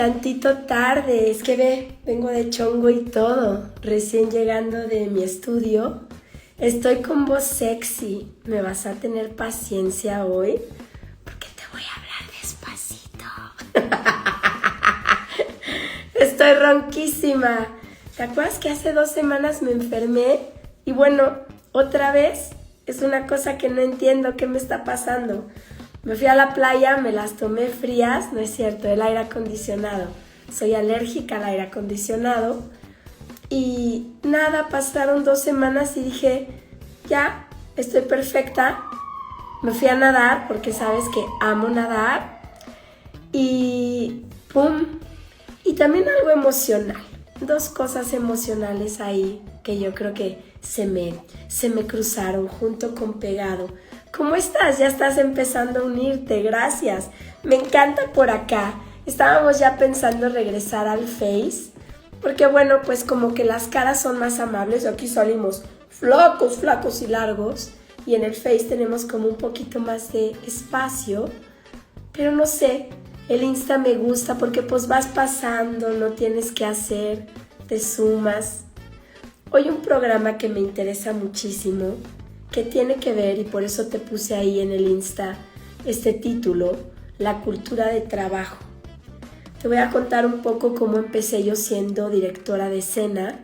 tantito tarde, es que vengo de chongo y todo, recién llegando de mi estudio. Estoy con voz sexy, me vas a tener paciencia hoy porque te voy a hablar despacito. Estoy ronquísima. ¿Te acuerdas que hace 2 semanas me enfermé? Y bueno, otra vez es una cosa que no entiendo qué me está pasando. Me fui a la playa, me las tomé frías, no es cierto, el aire acondicionado. Soy alérgica al aire acondicionado. Y nada, pasaron 2 semanas y dije, ya, estoy perfecta. Me fui a nadar, porque sabes que amo nadar. Y ¡pum! Y también algo emocional. 2 cosas emocionales ahí que yo creo que se me cruzaron junto con pegado. ¿Cómo estás? Ya estás empezando a unirte, gracias. Me encanta por acá. Estábamos ya pensando regresar al Face, porque bueno, pues como que las caras son más amables. Aquí salimos flacos y largos, y en el Face tenemos como un poquito más de espacio, pero no sé, el Insta me gusta porque pues vas pasando, no tienes que hacer, te sumas. Hoy un programa que me interesa muchísimo, que tiene que ver, y por eso te puse ahí en el Insta este título, la cultura de trabajo. Te voy a contar un poco cómo empecé yo siendo directora de escena.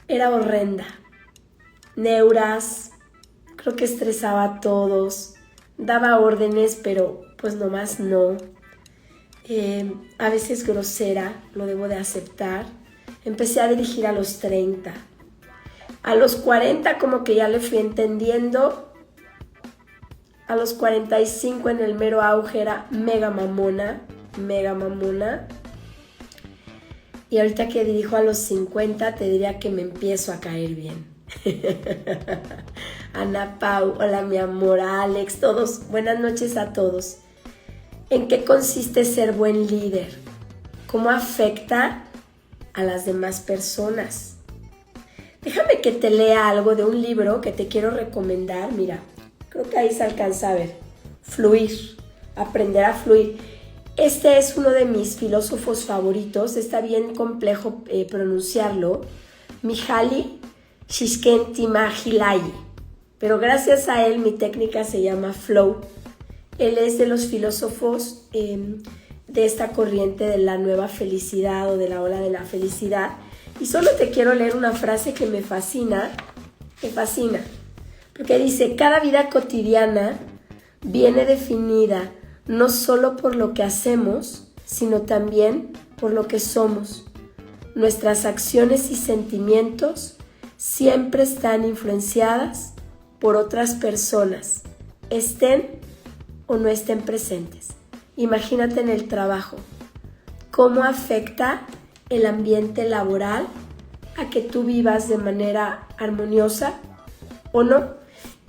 Era horrenda, neuras, creo que estresaba a todos, daba órdenes, pero pues nomás no. A veces grosera, lo debo de aceptar. Empecé a dirigir a los 30. A los 40 como que ya le fui entendiendo. A los 45 en el mero auge era mega mamona. Y ahorita que dirijo a los 50 te diría que me empiezo a caer bien. Ana Pau, hola mi amor, Alex, todos, buenas noches a todos. ¿En qué consiste ser buen líder? ¿Cómo afecta a las demás personas? Déjame que te lea algo de un libro que te quiero recomendar. Mira, creo que ahí se alcanza a ver. Fluir, aprender a fluir. Este es uno de mis filósofos favoritos. Está bien complejo pronunciarlo. Mihaly Csikszentmihalyi. Pero gracias a él mi técnica se llama Flow. Él es de los filósofos de esta corriente de la nueva felicidad o de la ola de la felicidad. Y solo te quiero leer una frase que me fascina, porque dice, cada vida cotidiana viene definida no solo por lo que hacemos, sino también por lo que somos. Nuestras acciones y sentimientos siempre están influenciadas por otras personas, estén o no estén presentes. Imagínate en el trabajo, cómo afecta el ambiente laboral a que tú vivas de manera armoniosa o no.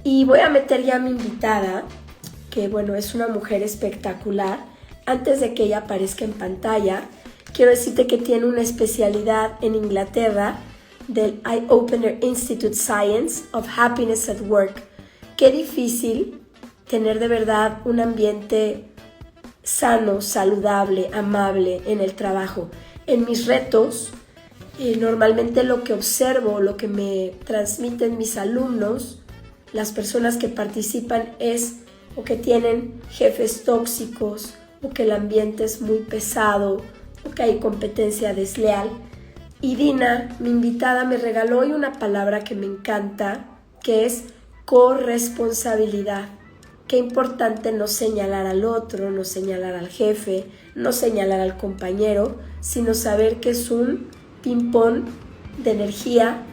Y voy a meter ya a mi invitada, que bueno, es una mujer espectacular. Antes de que ella aparezca en pantalla, quiero decirte que tiene una especialidad en Inglaterra del Eye Opener Institute Science of Happiness at Work. Qué difícil tener de verdad un ambiente sano, saludable, amable en el trabajo. En mis retos, normalmente lo que observo, lo que me transmiten mis alumnos, las personas que participan es o que tienen jefes tóxicos, o que el ambiente es muy pesado, o que hay competencia desleal. Y Dina, mi invitada, me regaló hoy una palabra que me encanta, que es corresponsabilidad. Qué importante no señalar al otro, no señalar al jefe, no señalar al compañero, sino saber que es un ping-pong de energía,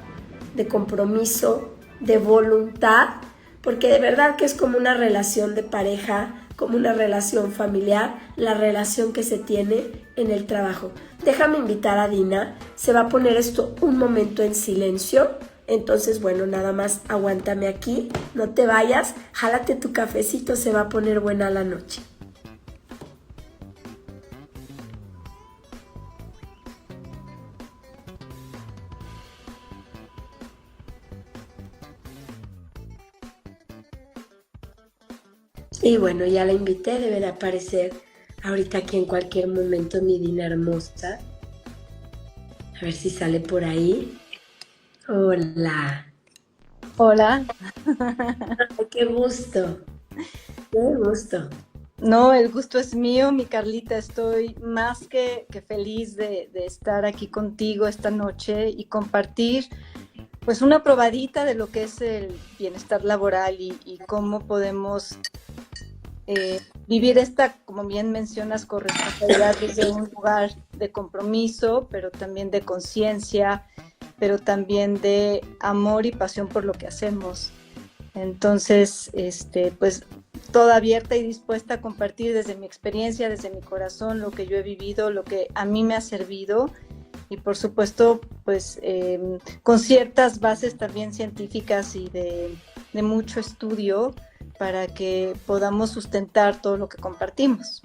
de compromiso, de voluntad, porque de verdad que es como una relación de pareja, como una relación familiar, la relación que se tiene en el trabajo. Déjame invitar a Dina, se va a poner esto un momento en silencio. Entonces, bueno, nada más aguántame aquí, no te vayas, jálate tu cafecito, se va a poner buena la noche. Y bueno, ya la invité, debe de aparecer ahorita aquí en cualquier momento, mi Dina hermosa. A ver si sale por ahí. Hola. Hola. Ay, qué gusto. Qué gusto. No, el gusto es mío, mi Carlita. Estoy más que feliz de estar aquí contigo esta noche y compartir pues una probadita de lo que es el bienestar laboral y cómo podemos vivir esta, como bien mencionas, corresponsabilidad desde un lugar de compromiso, pero también de conciencia, pero también de amor y pasión por lo que hacemos. Entonces, pues toda abierta y dispuesta a compartir desde mi experiencia, desde mi corazón, lo que yo he vivido, lo que a mí me ha servido y por supuesto, pues con ciertas bases también científicas y de mucho estudio para que podamos sustentar todo lo que compartimos.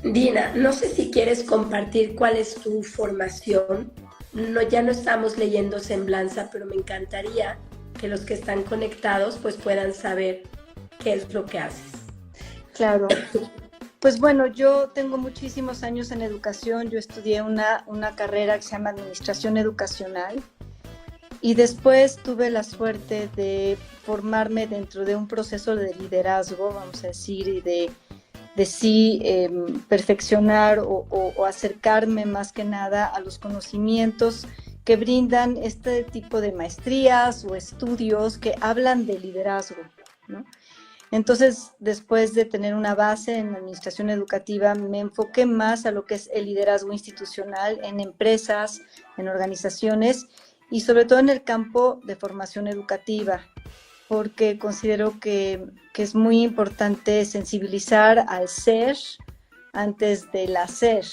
Dina, no sé si quieres compartir cuál es tu formación. No, ya no estamos leyendo Semblanza, pero me encantaría que los que están conectados pues puedan saber qué es lo que haces. Claro. Pues bueno, yo tengo muchísimos años en educación. Yo estudié una carrera que se llama Administración Educacional y después tuve la suerte de formarme dentro de un proceso de liderazgo, vamos a decir, y de sí perfeccionar o acercarme más que nada a los conocimientos que brindan este tipo de maestrías o estudios que hablan de liderazgo, ¿no? Entonces, después de tener una base en administración educativa, me enfoqué más a lo que es el liderazgo institucional en empresas, en organizaciones y sobre todo en el campo de formación educativa, porque considero que es muy importante sensibilizar al ser antes del hacer.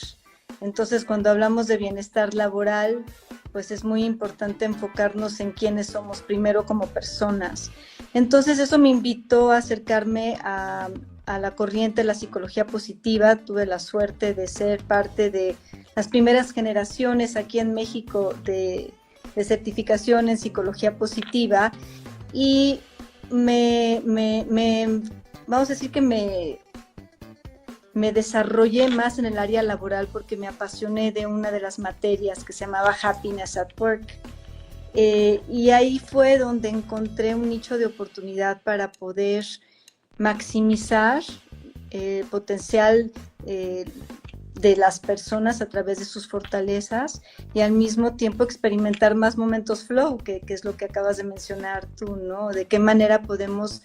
Entonces, cuando hablamos de bienestar laboral, pues es muy importante enfocarnos en quiénes somos primero como personas. Entonces, eso me invitó a acercarme a la corriente de la psicología positiva. Tuve la suerte de ser parte de las primeras generaciones aquí en México de certificación en psicología positiva y vamos a decir que me desarrollé más en el área laboral porque me apasioné de una de las materias que se llamaba Happiness at Work. Y ahí fue donde encontré un nicho de oportunidad para poder maximizar el potencial de las personas a través de sus fortalezas y al mismo tiempo experimentar más momentos flow, que es lo que acabas de mencionar tú, ¿no? De qué manera podemos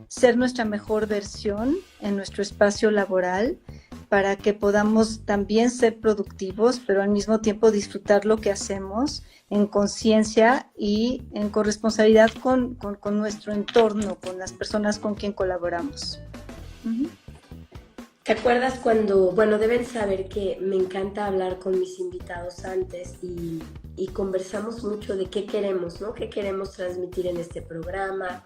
ser nuestra mejor versión en nuestro espacio laboral para que podamos también ser productivos, pero al mismo tiempo disfrutar lo que hacemos en conciencia y en corresponsabilidad con nuestro entorno, con las personas con quien colaboramos. Uh-huh. ¿Te acuerdas cuando, bueno, deben saber que me encanta hablar con mis invitados antes y conversamos mucho de qué queremos, ¿no? ¿Qué queremos transmitir en este programa?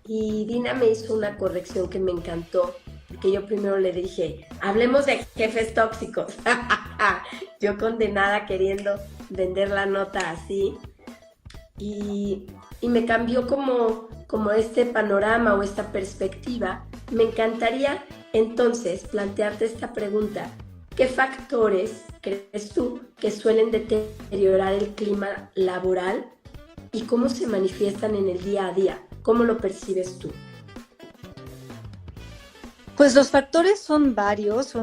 Y Dina me hizo una corrección que me encantó, porque yo primero le dije, hablemos de jefes tóxicos. Yo condenada queriendo vender la nota así. Y me cambió como este panorama o esta perspectiva. Me encantaría entonces plantearte esta pregunta. ¿Qué factores crees tú que suelen deteriorar el clima laboral y cómo se manifiestan en el día a día? ¿Cómo lo percibes tú? Pues los factores son varios,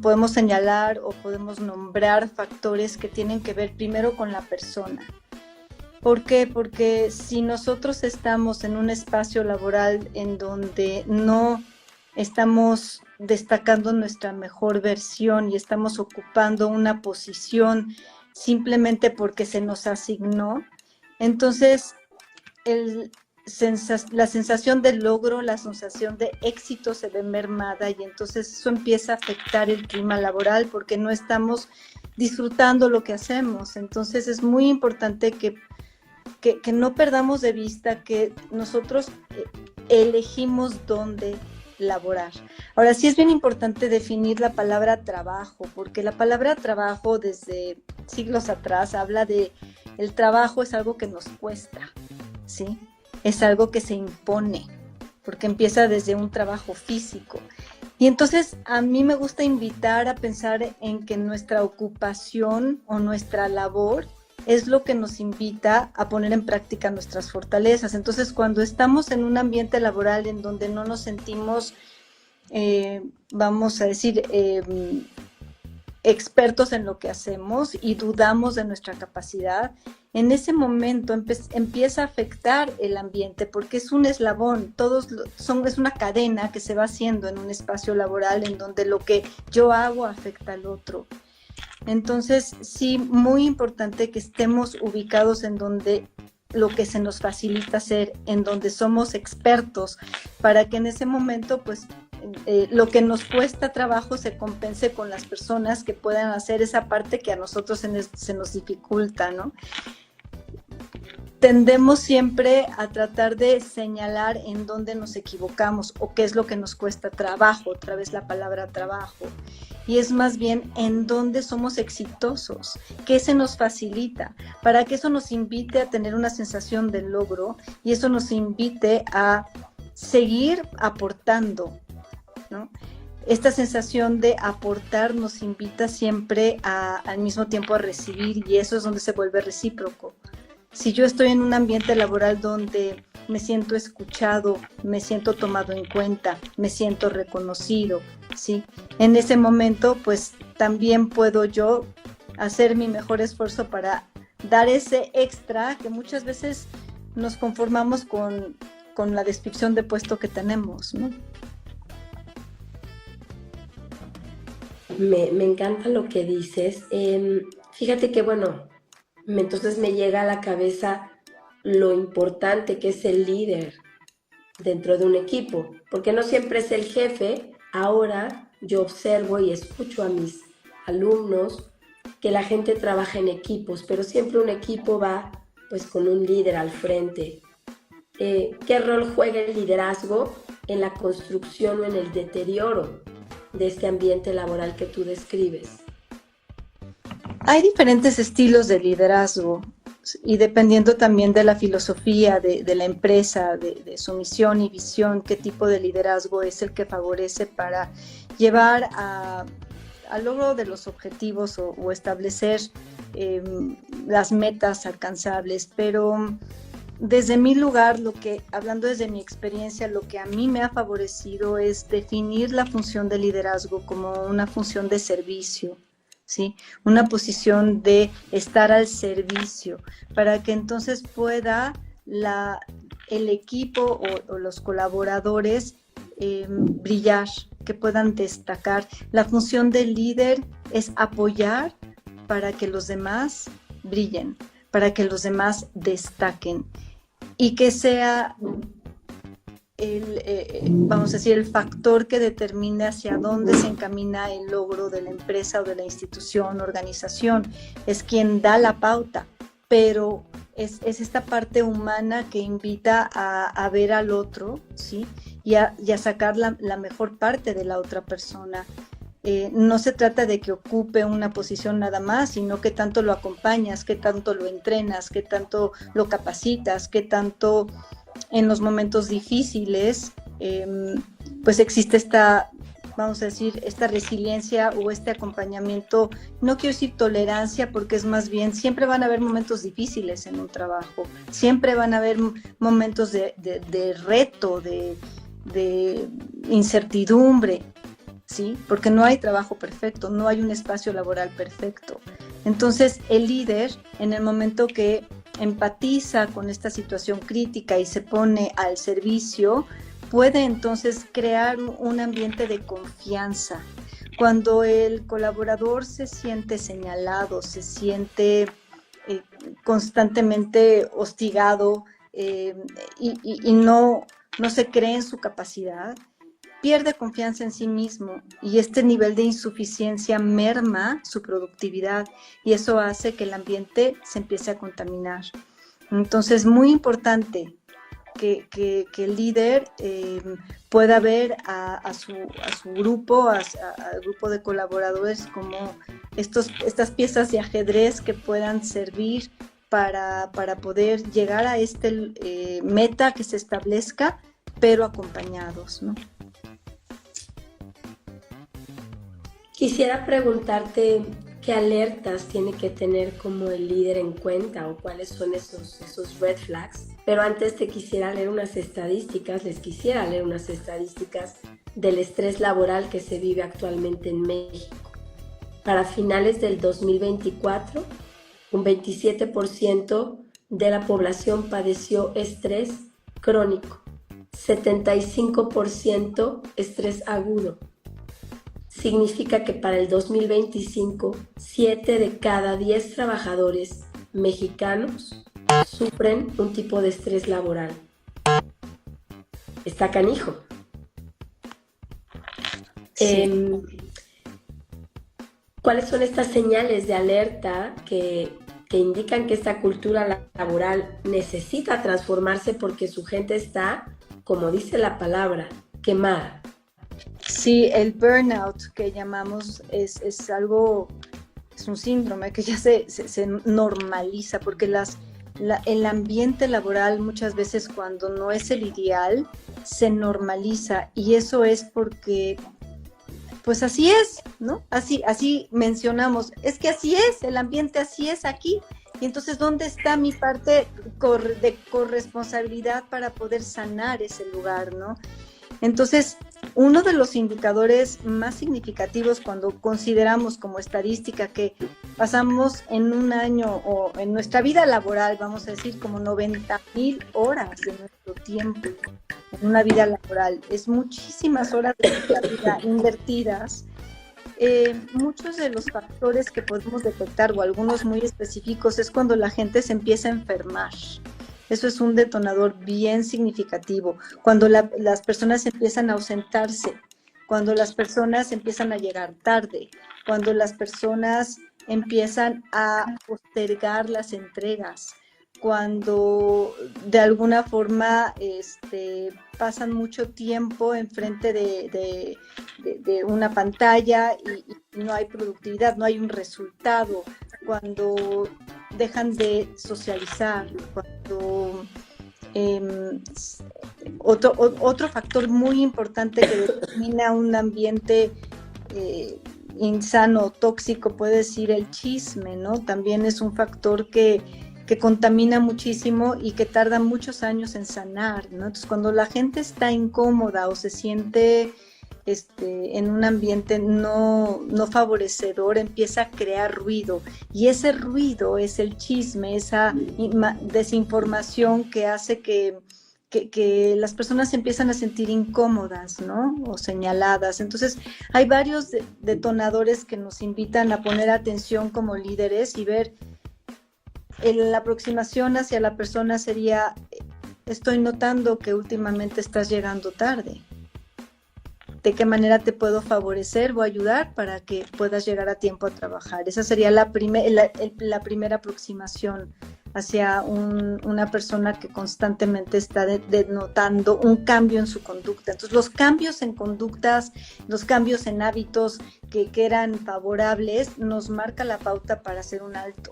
podemos señalar o podemos nombrar factores que tienen que ver primero con la persona. ¿Por qué? Porque si nosotros estamos en un espacio laboral en donde no estamos destacando nuestra mejor versión y estamos ocupando una posición simplemente porque se nos asignó, entonces la sensación de logro, la sensación de éxito se ve mermada y entonces eso empieza a afectar el clima laboral porque no estamos disfrutando lo que hacemos. Entonces es muy importante que no perdamos de vista que nosotros elegimos dónde laborar. Ahora sí es bien importante definir la palabra trabajo, porque la palabra trabajo desde siglos atrás habla de el trabajo es algo que nos cuesta, ¿sí? Es algo que se impone, porque empieza desde un trabajo físico. Y entonces a mí me gusta invitar a pensar en que nuestra ocupación o nuestra labor es lo que nos invita a poner en práctica nuestras fortalezas. Entonces, cuando estamos en un ambiente laboral en donde no nos sentimos, vamos a decir, expertos en lo que hacemos y dudamos de nuestra capacidad, en ese momento empieza a afectar el ambiente, porque es un eslabón, es una cadena que se va haciendo en un espacio laboral en donde lo que yo hago afecta al otro. Entonces, sí, muy importante que estemos ubicados en donde lo que se nos facilita hacer, en donde somos expertos, para que en ese momento, pues, lo que nos cuesta trabajo se compense con las personas que puedan hacer esa parte que a nosotros se nos dificulta, ¿no? Tendemos siempre a tratar de señalar en dónde nos equivocamos o qué es lo que nos cuesta trabajo, otra vez la palabra trabajo, y es más bien en dónde somos exitosos, qué se nos facilita, para que eso nos invite a tener una sensación de logro y eso nos invite a seguir aportando, ¿no? Esta sensación de aportar nos invita siempre al mismo tiempo a recibir, y eso es donde se vuelve recíproco. Si yo estoy en un ambiente laboral donde me siento escuchado, me siento tomado en cuenta, me siento reconocido, ¿sí? En ese momento, pues también puedo yo hacer mi mejor esfuerzo para dar ese extra que muchas veces nos conformamos con la descripción de puesto que tenemos, ¿no? Me encanta lo que dices. Fíjate que, bueno, entonces me llega a la cabeza lo importante que es el líder dentro de un equipo, porque no siempre es el jefe. Ahora yo observo y escucho a mis alumnos que la gente trabaja en equipos, pero siempre un equipo va pues con un líder al frente. ¿Qué rol juega el liderazgo en la construcción o en el deterioro de este ambiente laboral que tú describes? Hay diferentes estilos de liderazgo y dependiendo también de la filosofía de la empresa, de su misión y visión, qué tipo de liderazgo es el que favorece para llevar al logro de los objetivos o establecer las metas alcanzables. Pero desde mi lugar, hablando desde mi experiencia, lo que a mí me ha favorecido es definir la función de liderazgo como una función de servicio, ¿sí? Una posición de estar al servicio, para que entonces pueda el equipo o los colaboradores brillar, que puedan destacar. La función del líder es apoyar para que los demás brillen, para que los demás destaquen, y que sea vamos a decir, el factor que determine hacia dónde se encamina el logro de la empresa o de la institución, organización. Es quien da la pauta, pero es esta parte humana que invita a ver al otro, ¿sí? Y a sacar la mejor parte de la otra persona. No se trata de que ocupe una posición nada más, sino que tanto lo acompañas, que tanto lo entrenas, que tanto lo capacitas, que tanto en los momentos difíciles pues existe vamos a decir, esta resiliencia o este acompañamiento. No quiero decir tolerancia, porque es más bien, siempre van a haber momentos difíciles en un trabajo, siempre van a haber momentos de reto, de incertidumbre, ¿sí? Porque no hay trabajo perfecto, no hay un espacio laboral perfecto. Entonces, el líder, en el momento que empatiza con esta situación crítica y se pone al servicio, puede entonces crear un ambiente de confianza. Cuando el colaborador se siente señalado, se siente constantemente hostigado y no se cree en su capacidad, pierde confianza en sí mismo, y este nivel de insuficiencia merma su productividad, y eso hace que el ambiente se empiece a contaminar. Entonces, muy importante que el líder pueda ver a su grupo, al grupo de colaboradores, como estas piezas de ajedrez que puedan servir para poder llegar a meta que se establezca, pero acompañados, ¿no? Quisiera preguntarte qué alertas tiene que tener como el líder en cuenta o cuáles son esos red flags. Pero antes les quisiera leer unas estadísticas del estrés laboral que se vive actualmente en México. Para finales del 2024, un 27% de la población padeció estrés crónico, 75% estrés agudo. Significa que para el 2025, 7 de cada 10 trabajadores mexicanos sufren un tipo de estrés laboral. Está canijo. Sí. ¿Cuáles son estas señales de alerta que indican que esta cultura laboral necesita transformarse porque su gente está, como dice la palabra, quemada? Sí, el burnout que llamamos es algo, es un síndrome que ya se normaliza, porque el ambiente laboral muchas veces, cuando no es el ideal, se normaliza, y eso es porque pues así es, ¿no? Así mencionamos, es que así es, el ambiente así es aquí. Y entonces, ¿dónde está mi parte de corresponsabilidad para poder sanar ese lugar, ¿no? Entonces, uno de los indicadores más significativos cuando consideramos como estadística que pasamos en un año o en nuestra vida laboral, vamos a decir, como 90,000 horas de nuestro tiempo en una vida laboral, es muchísimas horas de nuestra vida invertidas. Muchos de los factores que podemos detectar, o algunos muy específicos, es cuando la gente se empieza a enfermar. Eso es un detonador bien significativo. Cuando las personas empiezan a ausentarse, cuando las personas empiezan a llegar tarde, cuando las personas empiezan a postergar las entregas, cuando de alguna forma pasan mucho tiempo enfrente de una pantalla y no hay productividad, no hay un resultado, cuando dejan de socializar, cuando otro factor muy importante que determina un ambiente insano, tóxico, puede decir el chisme, ¿no? También es un factor que contamina muchísimo y que tarda muchos años en sanar, ¿no? Entonces, cuando la gente está incómoda o se siente en un ambiente no favorecedor, empieza a crear ruido, y ese ruido es el chisme, esa desinformación que hace que las personas se empiezan a sentir incómodas, ¿no? O señaladas. Entonces, hay varios detonadores que nos invitan a poner atención como líderes y ver. La aproximación hacia la persona sería: estoy notando que últimamente estás llegando tarde. ¿De qué manera te puedo favorecer o ayudar para que puedas llegar a tiempo a trabajar? Esa sería la primera aproximación hacia una persona que constantemente está denotando un cambio en su conducta. Entonces, los cambios en conductas, los cambios en hábitos que eran favorables, nos marca la pauta para hacer un alto.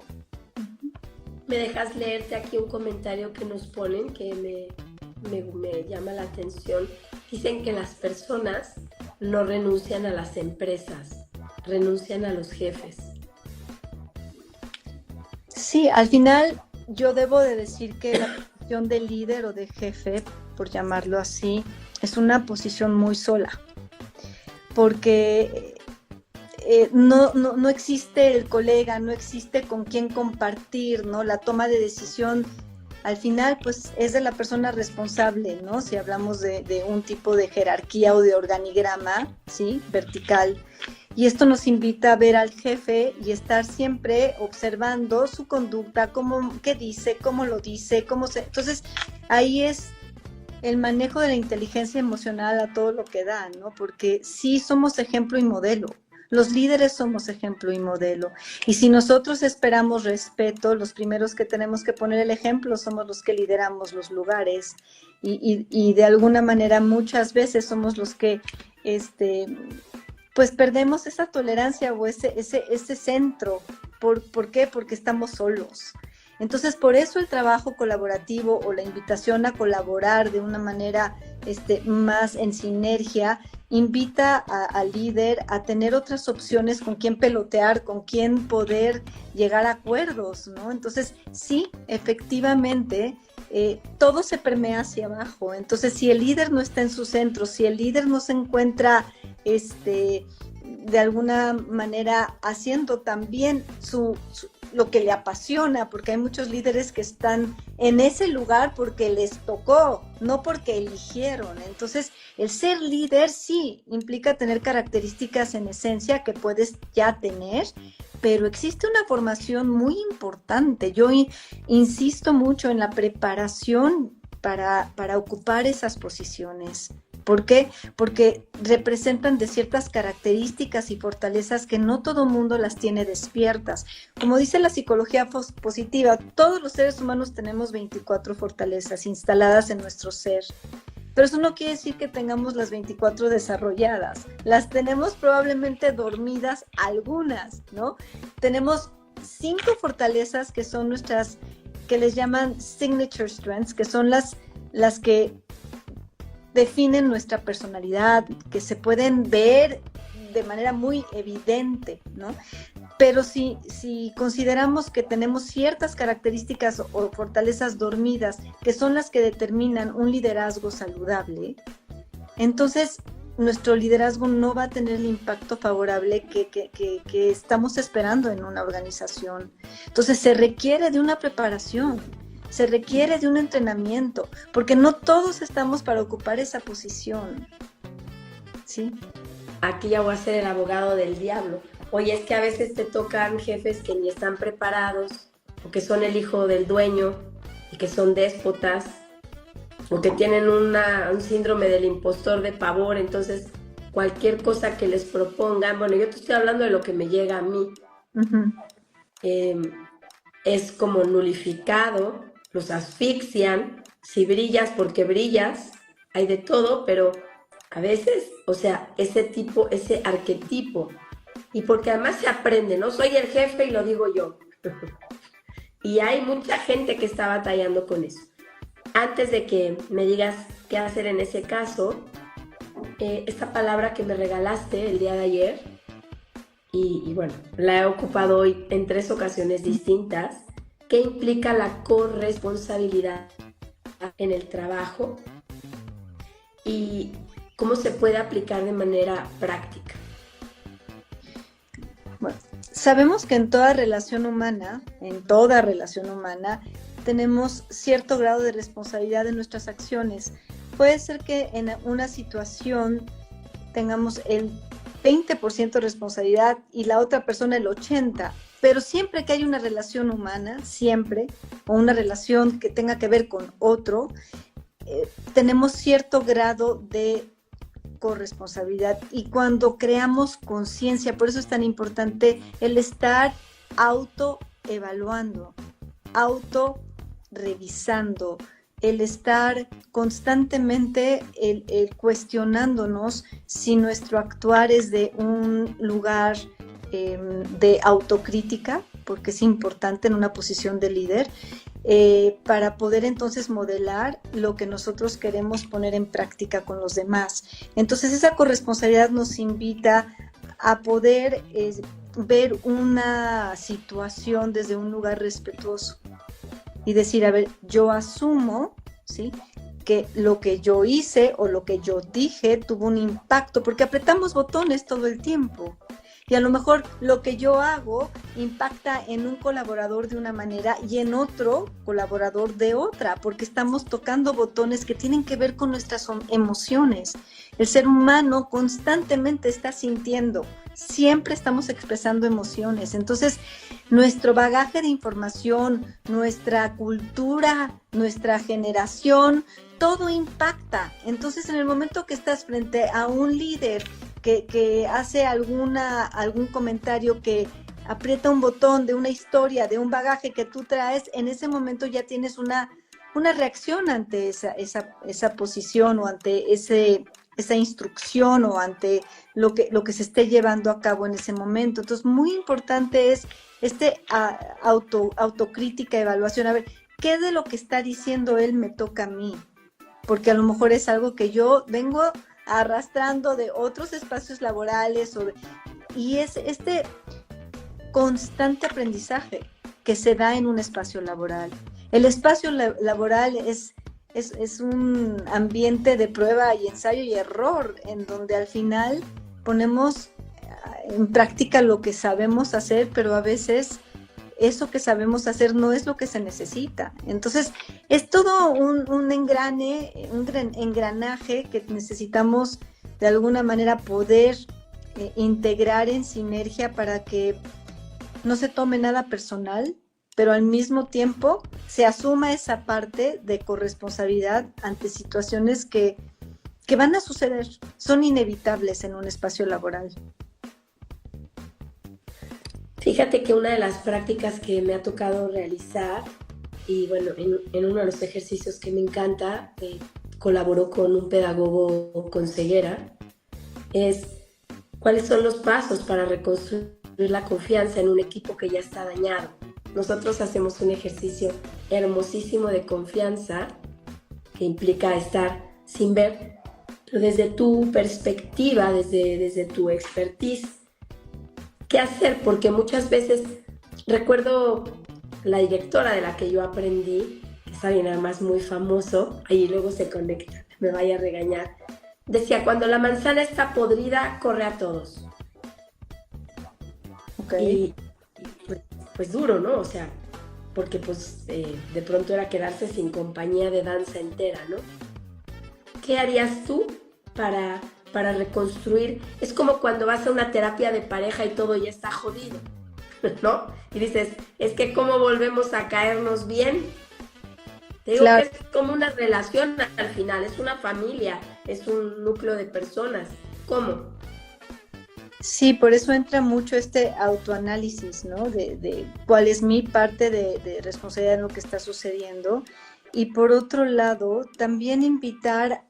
¿Me dejas leerte aquí un comentario que nos ponen que me llama la atención? Dicen que las personas no renuncian a las empresas, renuncian a los jefes. Sí, al final yo debo de decir que la posición de líder o de jefe, por llamarlo así, es una posición muy sola, porque no existe el colega, no existe con quién compartir, ¿no? La toma de decisión al final pues es de la persona responsable, ¿no? Si hablamos de un tipo de jerarquía o de organigrama, ¿sí? Vertical. Y esto nos invita a ver al jefe y estar siempre observando su conducta, qué dice, cómo lo dice, Entonces, ahí es el manejo de la inteligencia emocional a todo lo que da, ¿no? Porque sí somos ejemplo y modelo. Los líderes somos ejemplo y modelo. Y si nosotros esperamos respeto, los primeros que tenemos que poner el ejemplo somos los que lideramos los lugares. Y de alguna manera muchas veces somos los que pues perdemos esa tolerancia o ese centro. ¿Por qué? Porque estamos solos. Entonces, por eso el trabajo colaborativo o la invitación a colaborar de una manera más en sinergia invita al líder a tener otras opciones con quién pelotear, con quién poder llegar a acuerdos, ¿no? Entonces, sí, efectivamente, todo se permea hacia abajo. Entonces, si el líder no está en su centro, si el líder no se encuentra de alguna manera haciendo también lo que le apasiona, porque hay muchos líderes que están en ese lugar porque les tocó, no porque eligieron. Entonces, el ser líder sí implica tener características en esencia que puedes ya tener, pero existe una formación muy importante. Yo insisto mucho en la preparación para ocupar esas posiciones. ¿Por qué? Porque representan de ciertas características y fortalezas que no todo mundo las tiene despiertas. Como dice la psicología positiva, todos los seres humanos tenemos 24 fortalezas instaladas en nuestro ser. Pero eso no quiere decir que tengamos las 24 desarrolladas. Las tenemos probablemente dormidas algunas, ¿no? Tenemos 5 fortalezas que son nuestras, que les llaman signature strengths, que son las que definen nuestra personalidad, que se pueden ver de manera muy evidente, ¿no? Pero si consideramos que tenemos ciertas características o fortalezas dormidas, que son las que determinan un liderazgo saludable, entonces nuestro liderazgo no va a tener el impacto favorable que estamos esperando en una organización. Entonces se requiere de una preparación, se requiere de un entrenamiento, porque no todos estamos para ocupar esa posición, ¿sí? Aquí ya voy a ser el abogado del diablo. Oye, es que a veces te tocan jefes que ni están preparados, o que son el hijo del dueño, y que son déspotas, o que tienen un síndrome del impostor de pavor. Entonces cualquier cosa que les propongan, bueno, yo te estoy hablando de lo que me llega a mí, es como nulificado, los asfixian. Si brillas porque brillas, hay de todo, pero a veces, o sea, ese arquetipo, y porque además se aprende, no soy el jefe y lo digo yo. Y hay mucha gente que está batallando con eso. Antes de que me digas qué hacer en ese caso, esta palabra que me regalaste el día de ayer, y bueno, la he ocupado hoy en 3 ocasiones distintas, ¿qué implica la corresponsabilidad en el trabajo y cómo se puede aplicar de manera práctica? Bueno, sabemos que en toda relación humana, tenemos cierto grado de responsabilidad en nuestras acciones. Puede ser que en una situación tengamos el 20% de responsabilidad y la otra persona el 80%, pero siempre que hay una relación humana, siempre, o una relación que tenga que ver con otro, tenemos cierto grado de corresponsabilidad. Y cuando creamos conciencia, por eso es tan importante el estar autoevaluando, autorrevisando, el estar constantemente el cuestionándonos si nuestro actuar es de un lugar de autocrítica, porque es importante en una posición de líder, para poder entonces modelar lo que nosotros queremos poner en práctica con los demás. Entonces esa corresponsabilidad nos invita a poder ver una situación desde un lugar respetuoso y decir, a ver, yo asumo, ¿sí?, que lo que yo hice o lo que yo dije tuvo un impacto, porque apretamos botones todo el tiempo. Y a lo mejor lo que yo hago impacta en un colaborador de una manera y en otro colaborador de otra, porque estamos tocando botones que tienen que ver con nuestras emociones. El ser humano constantemente está sintiendo, siempre estamos expresando emociones. Entonces, nuestro bagaje de información, nuestra cultura, nuestra generación, todo impacta. Entonces, en el momento que estás frente a un líder que hace algún comentario, que aprieta un botón de una historia, de un bagaje que tú traes, en ese momento ya tienes una reacción ante esa posición o ante ese esa instrucción o ante lo que se esté llevando a cabo en ese momento. Entonces, muy importante es autocrítica, evaluación, a ver, ¿qué de lo que está diciendo él me toca a mí? Porque a lo mejor es algo que yo vengo arrastrando de otros espacios laborales, y es este constante aprendizaje que se da en un espacio laboral. El espacio laboral es un ambiente de prueba y ensayo y error, en donde al final ponemos en práctica lo que sabemos hacer, pero a veces eso que sabemos hacer no es lo que se necesita. Entonces, es todo un engranaje que necesitamos de alguna manera poder integrar en sinergia para que no se tome nada personal, pero al mismo tiempo se asuma esa parte de corresponsabilidad ante situaciones que van a suceder, son inevitables en un espacio laboral. Fíjate que una de las prácticas que me ha tocado realizar, y bueno, en uno de los ejercicios que me encanta, colaboró con un pedagogo con ceguera, es cuáles son los pasos para reconstruir la confianza en un equipo que ya está dañado. Nosotros hacemos un ejercicio hermosísimo de confianza que implica estar sin ver, pero desde tu perspectiva, desde tu expertise, ¿qué hacer? Porque muchas veces, recuerdo la directora de la que yo aprendí, que es alguien además muy famoso, ahí luego se conecta, me vaya a regañar, decía, cuando la manzana está podrida, corre a todos. Okay. Y pues duro, ¿no? O sea, porque pues de pronto era quedarse sin compañía de danza entera, ¿no? ¿Qué harías tú para reconstruir? Es como cuando vas a una terapia de pareja y todo ya está jodido, ¿no? Y dices, es que ¿cómo volvemos a caernos bien? Te digo Claro. que es como una relación al final, es una familia, es un núcleo de personas. ¿Cómo? Sí, por eso entra mucho este autoanálisis, ¿no? De cuál es mi parte de responsabilidad en lo que está sucediendo. Y por otro lado, también invitar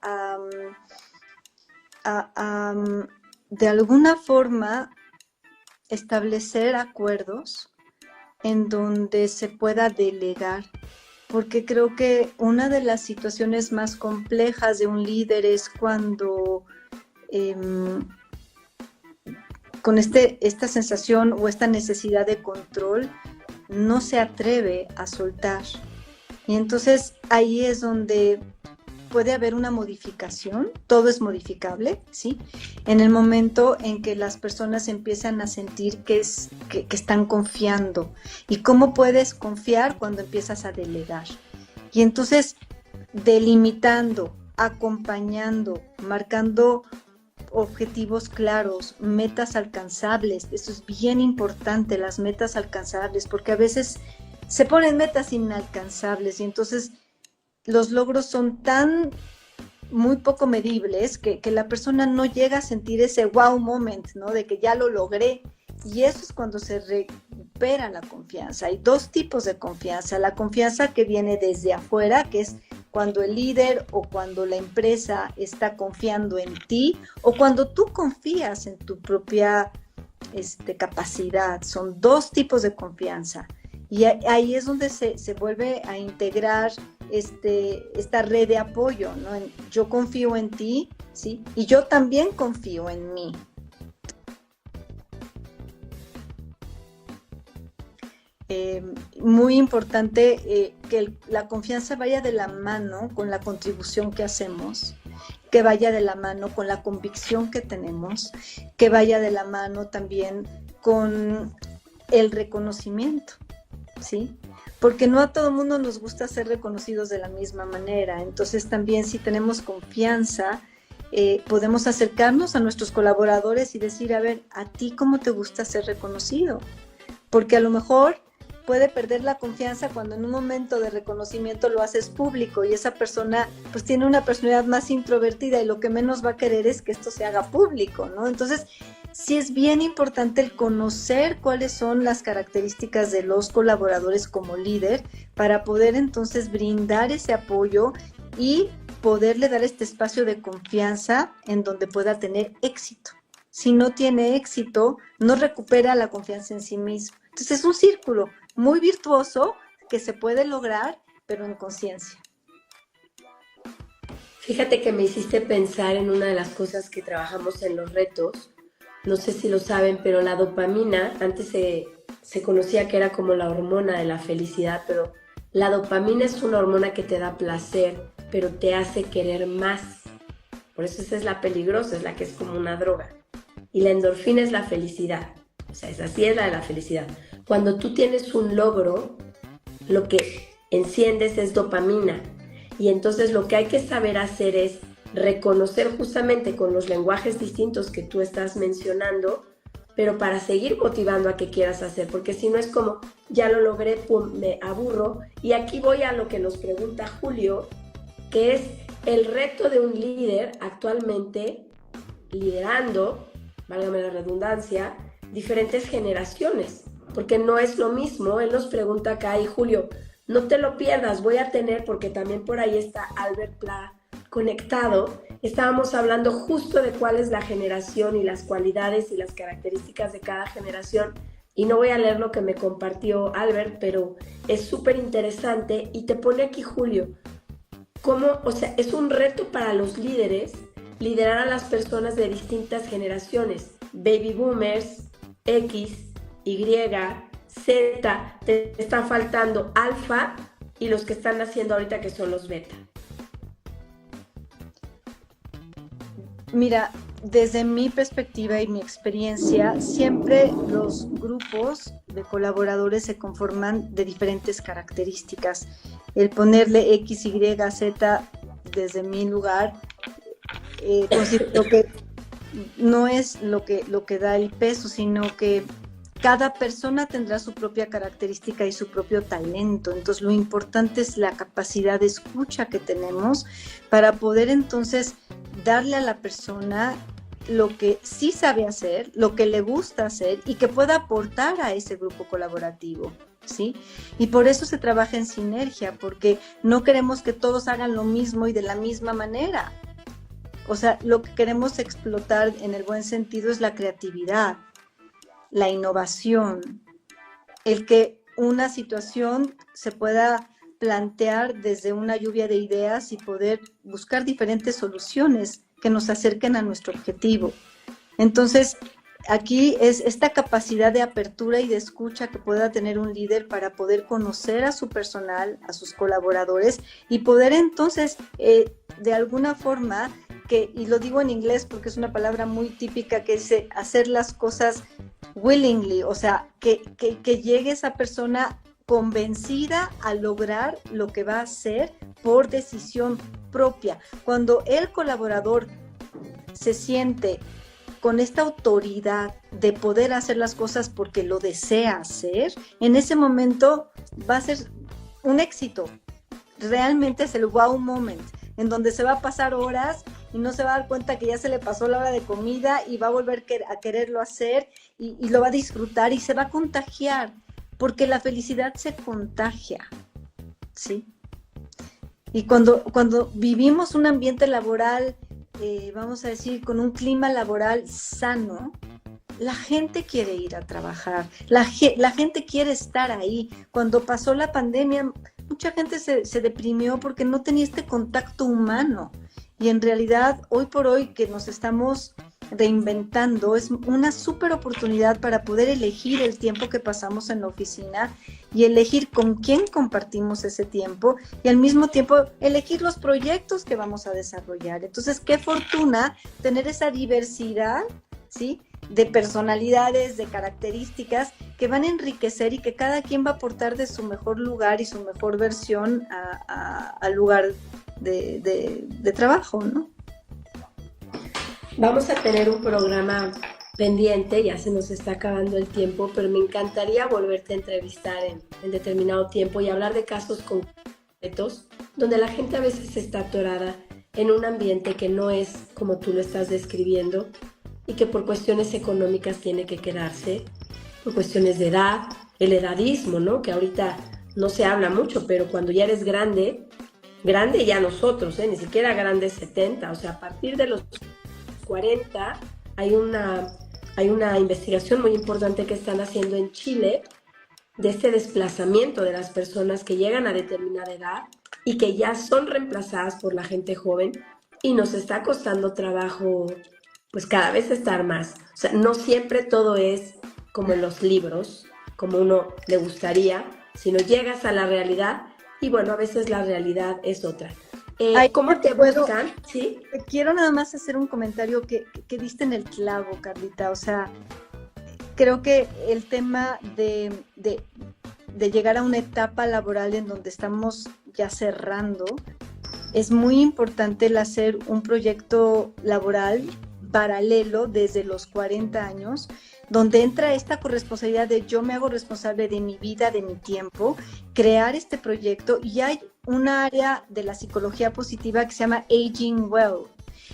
de alguna forma, establecer acuerdos en donde se pueda delegar, porque creo que una de las situaciones más complejas de un líder es cuando con esta sensación o esta necesidad de control no se atreve a soltar. Y entonces ahí es donde puede haber una modificación, todo es modificable, ¿sí? En el momento en que las personas empiezan a sentir que están confiando. ¿Y cómo puedes confiar cuando empiezas a delegar? Y entonces, delimitando, acompañando, marcando objetivos claros, metas alcanzables. Eso es bien importante, las metas alcanzables, porque a veces se ponen metas inalcanzables y entonces los logros son tan muy poco medibles que la persona no llega a sentir ese wow moment, ¿no? De que ya lo logré. Y eso es cuando se recupera la confianza. Hay dos tipos de confianza. La confianza que viene desde afuera, que es cuando el líder o cuando la empresa está confiando en ti, o cuando tú confías en tu propia capacidad. Son dos tipos de confianza. Y ahí es donde se vuelve a integrar esta red de apoyo, ¿no? Yo confío en ti, ¿sí? Y yo también confío en mí. Muy importante que la confianza vaya de la mano con la contribución que hacemos, que vaya de la mano con la convicción que tenemos, que vaya de la mano también con el reconocimiento, ¿sí? Porque no a todo mundo nos gusta ser reconocidos de la misma manera. Entonces también si tenemos confianza, podemos acercarnos a nuestros colaboradores y decir, a ver, ¿a ti cómo te gusta ser reconocido? Porque a lo mejor puede perder la confianza cuando en un momento de reconocimiento lo haces público y esa persona pues tiene una personalidad más introvertida y lo que menos va a querer es que esto se haga público, ¿no? Entonces sí es bien importante el conocer cuáles son las características de los colaboradores como líder para poder entonces brindar ese apoyo y poderle dar este espacio de confianza en donde pueda tener éxito. Si no tiene éxito, no recupera la confianza en sí mismo. Entonces es un círculo muy virtuoso que se puede lograr, pero en conciencia. Fíjate que me hiciste pensar en una de las cosas que trabajamos en los retos. No sé si lo saben, pero la dopamina, antes se conocía que era como la hormona de la felicidad, pero la dopamina es una hormona que te da placer, pero te hace querer más. Por eso esa es la peligrosa, es la que es como una droga. Y la endorfina es la felicidad. O sea, esa sí es la de la felicidad. Cuando tú tienes un logro, lo que enciendes es dopamina. Y entonces lo que hay que saber hacer es reconocer justamente con los lenguajes distintos que tú estás mencionando, pero para seguir motivando a que quieras hacer, porque si no es como, ya lo logré, pum, me aburro. Y aquí voy a lo que nos pregunta Julio, que es el reto de un líder actualmente liderando, válgame la redundancia, diferentes generaciones, porque no es lo mismo. Él nos pregunta acá, y Julio, no te lo pierdas, voy a tener, porque también por ahí está Albert Pla conectado, estábamos hablando justo de cuál es la generación y las cualidades y las características de cada generación, y no voy a leer lo que me compartió Albert, pero es súper interesante, y te pone aquí Julio, cómo, o sea, es un reto para los líderes liderar a las personas de distintas generaciones, baby boomers, X, Y, Z, te está faltando alfa y los que están naciendo ahorita que son los beta. Mira, desde mi perspectiva y mi experiencia, siempre los grupos de colaboradores se conforman de diferentes características. El ponerle X, Y, Z, desde mi lugar, considero que no es lo que da el peso, sino que cada persona tendrá su propia característica y su propio talento. Entonces, lo importante es la capacidad de escucha que tenemos para poder entonces darle a la persona lo que sí sabe hacer, lo que le gusta hacer y que pueda aportar a ese grupo colaborativo, ¿sí? Y por eso se trabaja en sinergia, porque no queremos que todos hagan lo mismo y de la misma manera. O sea, lo que queremos explotar en el buen sentido es la creatividad, la innovación, el que una situación se pueda plantear desde una lluvia de ideas y poder buscar diferentes soluciones que nos acerquen a nuestro objetivo. Entonces, aquí es esta capacidad de apertura y de escucha que pueda tener un líder para poder conocer a su personal, a sus colaboradores y poder entonces, de alguna forma, y lo digo en inglés porque es una palabra muy típica que dice hacer las cosas willingly, o sea, que llegue esa persona convencida a lograr lo que va a hacer por decisión propia. Cuando el colaborador se siente con esta autoridad de poder hacer las cosas porque lo desea hacer, en ese momento va a ser un éxito. Realmente es el wow moment, en donde se va a pasar horas y no se va a dar cuenta que ya se le pasó la hora de comida y va a volver a quererlo hacer y lo va a disfrutar y se va a contagiar, porque la felicidad se contagia, ¿sí? Y cuando vivimos un ambiente laboral, vamos a decir, con un clima laboral sano, la gente quiere ir a trabajar, la gente quiere estar ahí. Cuando pasó la pandemia, mucha gente se deprimió porque no tenía este contacto humano. Y en realidad, hoy por hoy que nos estamos reinventando, es una súper oportunidad para poder elegir el tiempo que pasamos en la oficina y elegir con quién compartimos ese tiempo y al mismo tiempo elegir los proyectos que vamos a desarrollar. Entonces, qué fortuna tener esa diversidad, ¿sí?, de personalidades, de características que van a enriquecer y que cada quien va a aportar de su mejor lugar y su mejor versión al lugar de trabajo, ¿no? Vamos a tener un programa pendiente, ya se nos está acabando el tiempo, pero me encantaría volverte a entrevistar en determinado tiempo y hablar de casos concretos donde la gente a veces está atorada en un ambiente que no es como tú lo estás describiendo y que por cuestiones económicas tiene que quedarse, por cuestiones de edad, el edadismo, ¿no?, que ahorita no se habla mucho, pero cuando ya eres grande, grande ya nosotros, ni siquiera grande 70, o sea, a partir de los 40 hay una investigación muy importante que están haciendo en Chile de este desplazamiento de las personas que llegan a determinada edad y que ya son reemplazadas por la gente joven, y nos está costando trabajo pues cada vez estar más. O sea, no siempre todo es como en los libros, como uno le gustaría, sino llegas a la realidad y bueno, a veces la realidad es otra. ¿Cómo te buscan? ¿Sí? Quiero nada más hacer un comentario que diste en el clavo, Carlita. O sea, creo que el tema de llegar a una etapa laboral en donde estamos ya cerrando, es muy importante el hacer un proyecto laboral paralelo desde los 40 años, donde entra esta corresponsabilidad de yo me hago responsable de mi vida, de mi tiempo, crear este proyecto. Y hay un área de la psicología positiva que se llama Aging Well.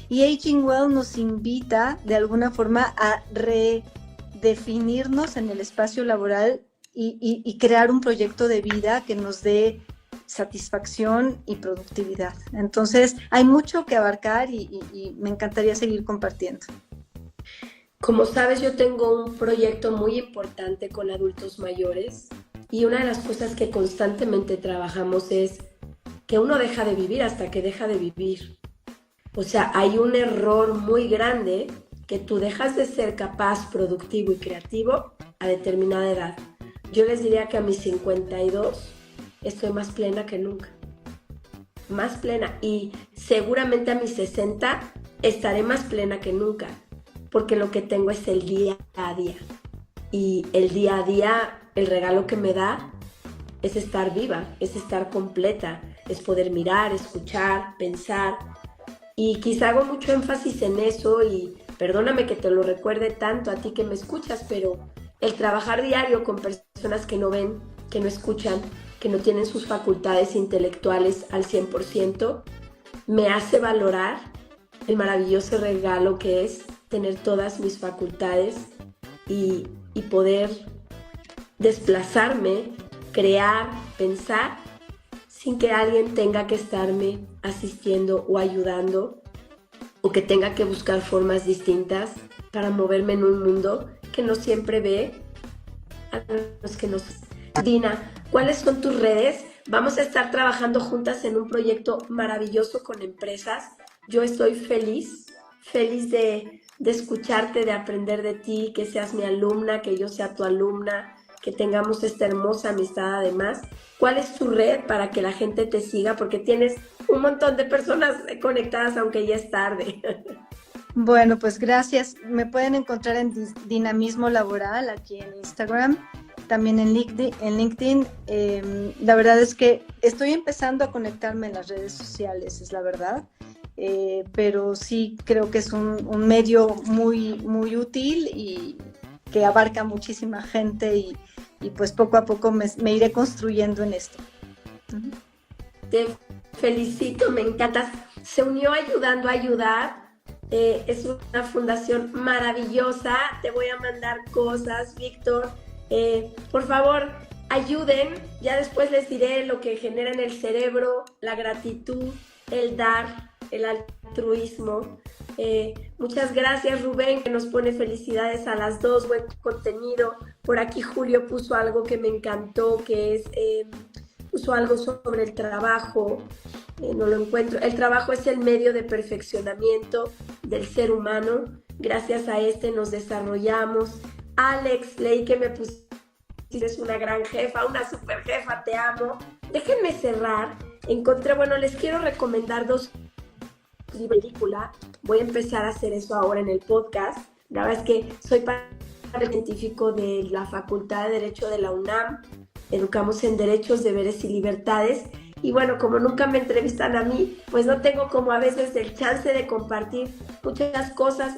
Y Aging Well nos invita de alguna forma a redefinirnos en el espacio laboral y crear un proyecto de vida que nos dé satisfacción y productividad. Entonces, hay mucho que abarcar y me encantaría seguir compartiendo. Como sabes, yo tengo un proyecto muy importante con adultos mayores y una de las cosas que constantemente trabajamos es que uno deja de vivir hasta que deja de vivir. O sea, hay un error muy grande que tú dejas de ser capaz, productivo y creativo a determinada edad. Yo les diría que a mis 52 estoy más plena que nunca. Más plena. Y seguramente a mis 60 estaré más plena que nunca. Porque lo que tengo es el día a día. Y el día a día, el regalo que me da es estar viva, es estar completa, es poder mirar, escuchar, pensar. Y quizá hago mucho énfasis en eso y perdóname que te lo recuerde tanto a ti que me escuchas, pero el trabajar diario con personas que no ven, que no escuchan, que no tienen sus facultades intelectuales al 100%, me hace valorar el maravilloso regalo que es tener todas mis facultades y poder desplazarme, crear, pensar, sin que alguien tenga que estarme asistiendo o ayudando, o que tenga que buscar formas distintas para moverme en un mundo que no siempre ve a los que nos... Dina, ¿cuáles son tus redes? Vamos a estar trabajando juntas en un proyecto maravilloso con empresas. Yo estoy feliz de escucharte, de aprender de ti, que seas mi alumna, que yo sea tu alumna, que tengamos esta hermosa amistad además. ¿Cuál es tu red para que la gente te siga? Porque tienes un montón de personas conectadas, aunque ya es tarde. Bueno, pues gracias. Me pueden encontrar en Dinamismo Laboral aquí en Instagram, también en LinkedIn. La verdad es que estoy empezando a conectarme en las redes sociales, es la verdad. Pero sí creo que es un medio muy, muy útil y que abarca muchísima gente y pues poco a poco me iré construyendo en esto. Te felicito, me encantas. Se unió Ayudando a Ayudar. Es una fundación maravillosa. Te voy a mandar cosas, Víctor. Por favor, ayuden. Ya después les diré lo que genera en el cerebro, la gratitud, el dar, el altruismo. Muchas gracias, Rubén, que nos pone felicidades a las dos, buen contenido. Por aquí Julio puso algo que me encantó, que es puso algo sobre el trabajo. No lo encuentro. El trabajo es el medio de perfeccionamiento del ser humano. Gracias a este nos desarrollamos. Alex, leí que me pusiste una gran jefa, una super jefa, te amo. Déjenme cerrar. Les quiero recomendar dos películas. Voy a empezar a hacer eso ahora en el podcast. La verdad es que soy científico de la Facultad de Derecho de la UNAM. Educamos en derechos, deberes y libertades. Y bueno, como nunca me entrevistan a mí, pues no tengo como a veces el chance de compartir muchas cosas,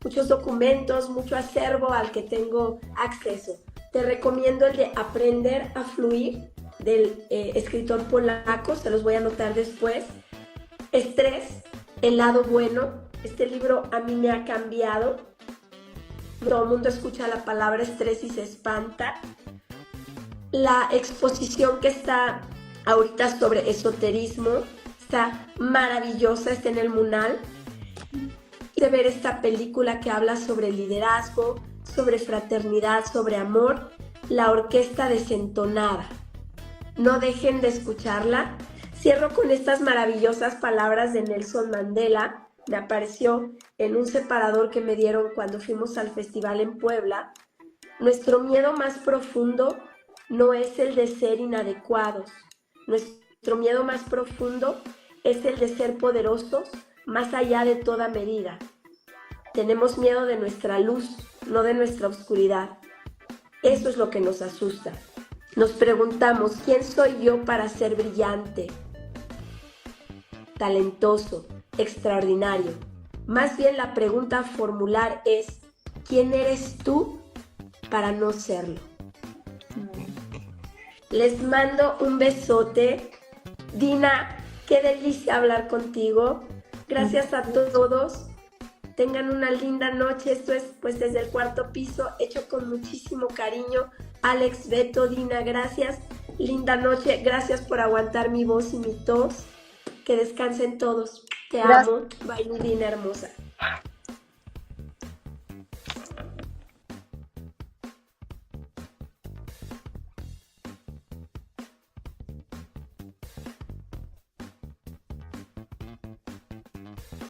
muchos documentos, mucho acervo al que tengo acceso. Te recomiendo el de Aprender a Fluir, del escritor polaco, se los voy a anotar después. Estrés, el lado bueno. Este libro a mí me ha cambiado. Todo el mundo escucha la palabra estrés y se espanta. La exposición que está ahorita sobre esoterismo, está maravillosa, está en el Munal. Y de ver esta película que habla sobre liderazgo, sobre fraternidad, sobre amor, La Orquesta Desentonada. No dejen de escucharla. Cierro con estas maravillosas palabras de Nelson Mandela. Me apareció en un separador que me dieron cuando fuimos al festival en Puebla. Nuestro miedo más profundo no es el de ser inadecuados. Nuestro miedo más profundo es el de ser poderosos más allá de toda medida. Tenemos miedo de nuestra luz, no de nuestra oscuridad. Eso es lo que nos asusta. Nos preguntamos, ¿quién soy yo para ser brillante, talentoso, extraordinario? Más bien la pregunta a formular es, ¿quién eres tú para no serlo? Les mando un besote. Dina, qué delicia hablar contigo. Gracias a todos. Tengan una linda noche. Esto es pues desde el cuarto piso, hecho con muchísimo cariño. Alex, Beto, Dina, gracias. Linda noche. Gracias por aguantar mi voz y mi tos. Que descansen todos. Te amo. Bye, Dina hermosa.